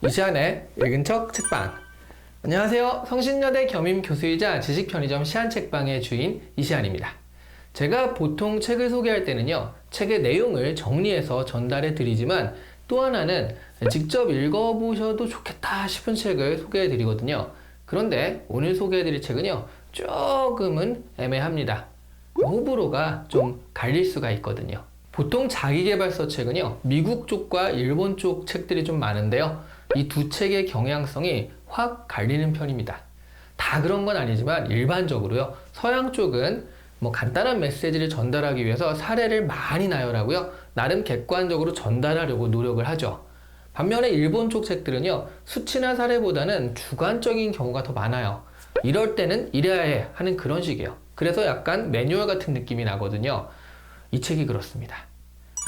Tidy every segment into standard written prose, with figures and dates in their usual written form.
이시안의 읽은 척 책방. 안녕하세요. 성신여대 겸임 교수이자 지식편의점 시안책방의 주인 이시안입니다. 제가 보통 책을 소개할 때는요, 책의 내용을 정리해서 전달해 드리지만 또 하나는 직접 읽어보셔도 좋겠다 싶은 책을 소개해 드리거든요. 그런데 오늘 소개해 드릴 책은요, 조금은 애매합니다. 호불호가 좀 갈릴 수가 있거든요. 보통 자기계발서 책은요, 미국 쪽과 일본 쪽 책들이 좀 많은데요, 이 두 책의 경향성이 확 갈리는 편입니다. 다 그런 건 아니지만 일반적으로요, 서양 쪽은 간단한 메시지를 전달하기 위해서 사례를 많이 나열하고요, 나름 객관적으로 전달하려고 노력을 하죠. 반면에 일본 쪽 책들은요, 수치나 사례보다는 주관적인 경우가 더 많아요. 이럴 때는 이래야 해 하는 그런 식이에요. 그래서 약간 매뉴얼 같은 느낌이 나거든요. 이 책이 그렇습니다.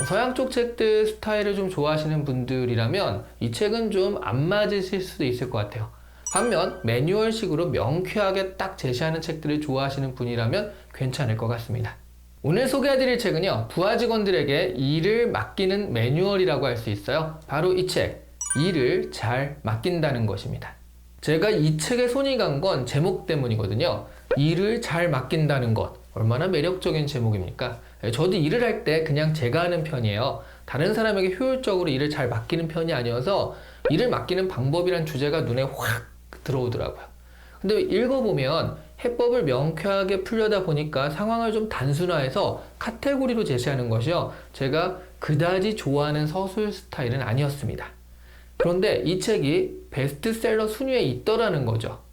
서양 쪽 책들 스타일을 좀 좋아하시는 분들이라면 이 책은 좀 안 맞으실 수도 있을 것 같아요. 반면 매뉴얼식으로 명쾌하게 딱 제시하는 책들을 좋아하시는 분이라면 괜찮을 것 같습니다. 오늘 소개해드릴 책은요, 부하 직원들에게 일을 맡기는 매뉴얼이라고 할 수 있어요. 바로 이 책, 일을 잘 맡긴다는 것입니다. 제가 이 책에 손이 간 건 제목 때문이거든요. 일을 잘 맡긴다는 것, 얼마나 매력적인 제목입니까? 저도 일을 할 때 그냥 제가 하는 편이에요. 다른 사람에게 효율적으로 일을 잘 맡기는 편이 아니어서 일을 맡기는 방법이란 주제가 눈에 확 들어오더라고요. 근데 읽어보면 해법을 명쾌하게 풀려다 보니까 상황을 좀 단순화해서 카테고리로 제시하는 것이요, 제가 그다지 좋아하는 서술 스타일은 아니었습니다. 그런데 이 책이 베스트셀러 순위에 있더라는 거죠.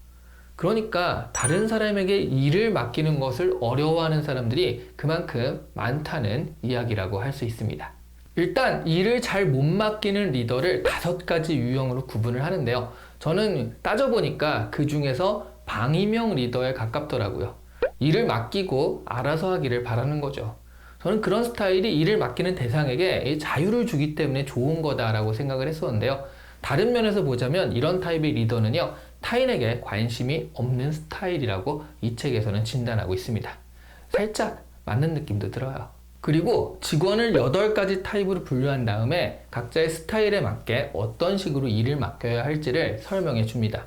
그러니까 다른 사람에게 일을 맡기는 것을 어려워하는 사람들이 그만큼 많다는 이야기라고 할 수 있습니다. 일단 일을 잘 못 맡기는 리더를 5가지 유형으로 구분을 하는데요. 저는 따져보니까 그 중에서 방임형 리더에 가깝더라고요. 일을 맡기고 알아서 하기를 바라는 거죠. 저는 그런 스타일이 일을 맡기는 대상에게 자유를 주기 때문에 좋은 거다라고 생각을 했었는데요. 다른 면에서 보자면 이런 타입의 리더는요, 타인에게 관심이 없는 스타일이라고 이 책에서는 진단하고 있습니다. 살짝 맞는 느낌도 들어요. 그리고 직원을 8가지 타입으로 분류한 다음에 각자의 스타일에 맞게 어떤 식으로 일을 맡겨야 할지를 설명해 줍니다.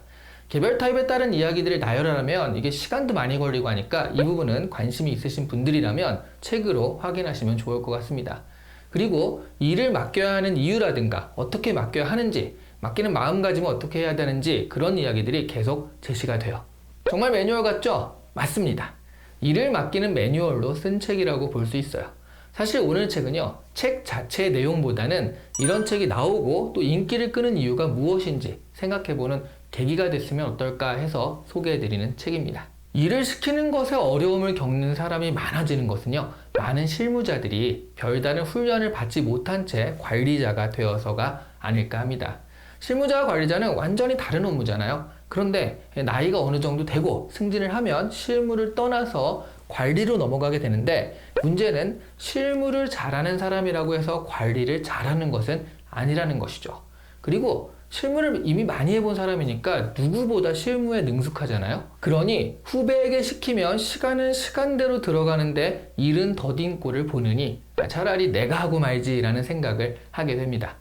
개별 타입에 따른 이야기들을 나열하려면 이게 시간도 많이 걸리고 하니까 이 부분은 관심이 있으신 분들이라면 책으로 확인하시면 좋을 것 같습니다. 그리고 일을 맡겨야 하는 이유라든가 어떻게 맡겨야 하는지, 맡기는 마음가짐은 어떻게 해야 되는지, 그런 이야기들이 계속 제시가 돼요. 정말 매뉴얼 같죠? 맞습니다. 일을 맡기는 매뉴얼로 쓴 책이라고 볼 수 있어요. 사실 오늘 책은요, 책 자체의 내용보다는 이런 책이 나오고 또 인기를 끄는 이유가 무엇인지 생각해보는 계기가 됐으면 어떨까 해서 소개해드리는 책입니다. 일을 시키는 것에 어려움을 겪는 사람이 많아지는 것은요, 많은 실무자들이 별다른 훈련을 받지 못한 채 관리자가 되어서가 아닐까 합니다. 실무자와 관리자는 완전히 다른 업무잖아요. 그런데 나이가 어느 정도 되고 승진을 하면 실무를 떠나서 관리로 넘어가게 되는데, 문제는 실무를 잘하는 사람이라고 해서 관리를 잘하는 것은 아니라는 것이죠. 그리고 실무를 이미 많이 해본 사람이니까 누구보다 실무에 능숙하잖아요. 그러니 후배에게 시키면 시간은 시간대로 들어가는데 일은 더딘 꼴을 보느니 차라리 내가 하고 말지 라는 생각을 하게 됩니다.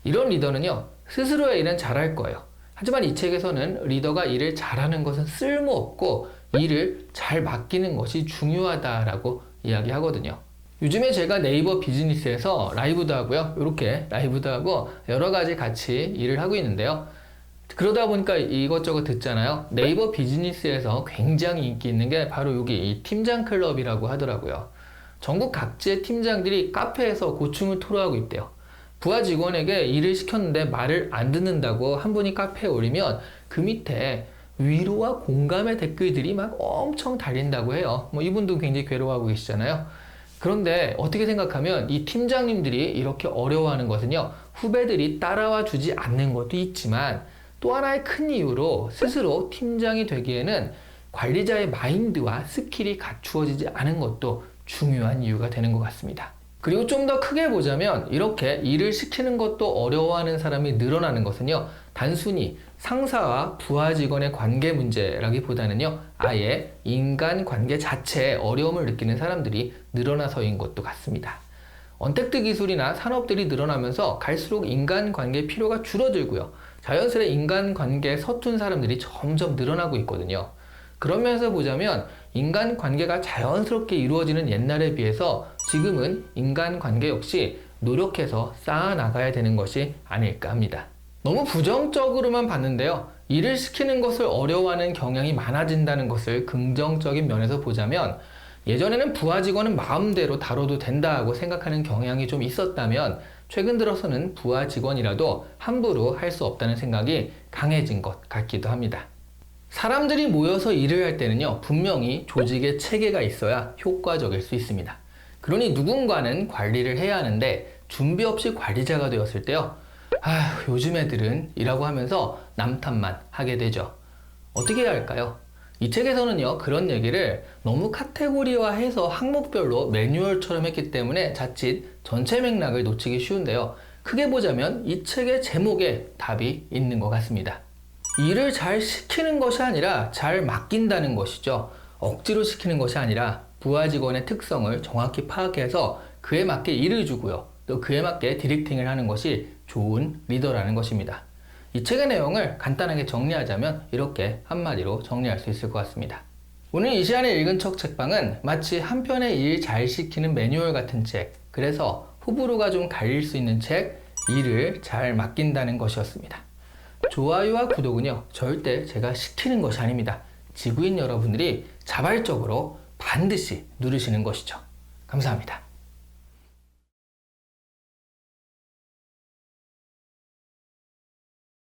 이런 리더는요, 스스로의 일은 잘할 거예요. 하지만 이 책에서는 리더가 일을 잘하는 것은 쓸모없고 일을 잘 맡기는 것이 중요하다라고 이야기하거든요. 요즘에 제가 네이버 비즈니스에서 라이브도 하고요, 이렇게 라이브도 하고 여러 가지 같이 일을 하고 있는데요. 그러다 보니까 이것저것 듣잖아요. 네이버 비즈니스에서 굉장히 인기 있는 게 바로 여기 이 팀장 클럽이라고 하더라고요. 전국 각지의 팀장들이 카페에서 고충을 토로하고 있대요. 부하 직원에게 일을 시켰는데 말을 안 듣는다고 한 분이 카페에 올리면 그 밑에 위로와 공감의 댓글들이 막 엄청 달린다고 해요. 이분도 굉장히 괴로워하고 계시잖아요. 그런데 어떻게 생각하면 이 팀장님들이 이렇게 어려워하는 것은요, 후배들이 따라와 주지 않는 것도 있지만 또 하나의 큰 이유로 스스로 팀장이 되기에는 관리자의 마인드와 스킬이 갖추어지지 않은 것도 중요한 이유가 되는 것 같습니다. 그리고 좀 더 크게 보자면 이렇게 일을 시키는 것도 어려워하는 사람이 늘어나는 것은요, 단순히 상사와 부하 직원의 관계 문제라기보다는요, 아예 인간 관계 자체에 어려움을 느끼는 사람들이 늘어나서인 것도 같습니다. 언택트 기술이나 산업들이 늘어나면서 갈수록 인간관계 필요가 줄어들고요. 자연스레 인간관계에 서툰 사람들이 점점 늘어나고 있거든요. 그런 면에서 보자면 인간관계가 자연스럽게 이루어지는 옛날에 비해서 지금은 인간관계 역시 노력해서 쌓아나가야 되는 것이 아닐까 합니다. 너무 부정적으로만 봤는데요. 일을 시키는 것을 어려워하는 경향이 많아진다는 것을 긍정적인 면에서 보자면 예전에는 부하 직원은 마음대로 다뤄도 된다고 생각하는 경향이 좀 있었다면 최근 들어서는 부하 직원이라도 함부로 할 수 없다는 생각이 강해진 것 같기도 합니다. 사람들이 모여서 일을 할 때는요, 분명히 조직의 체계가 있어야 효과적일 수 있습니다. 그러니 누군가는 관리를 해야 하는데 준비 없이 관리자가 되었을 때요, 아휴, 요즘 애들은 이라고 하면서 남 탓만 하게 되죠. 어떻게 해야 할까요? 이 책에서는요, 그런 얘기를 너무 카테고리화해서 항목별로 매뉴얼처럼 했기 때문에 자칫 전체 맥락을 놓치기 쉬운데요. 크게 보자면 이 책의 제목에 답이 있는 것 같습니다. 일을 잘 시키는 것이 아니라 잘 맡긴다는 것이죠. 억지로 시키는 것이 아니라 부하 직원의 특성을 정확히 파악해서 그에 맞게 일을 주고요. 또 그에 맞게 디렉팅을 하는 것이 좋은 리더라는 것입니다. 이 책의 내용을 간단하게 정리하자면 이렇게 한마디로 정리할 수 있을 것 같습니다. 오늘 이 시간에 읽은 척 책방은 마치 한 편의 일 잘 시키는 매뉴얼 같은 책, 그래서 호불호가 좀 갈릴 수 있는 책, 일을 잘 맡긴다는 것이었습니다. 좋아요와 구독은요, 절대 제가 시키는 것이 아닙니다. 지구인 여러분들이 자발적으로 반드시 누르시는 것이죠. 감사합니다.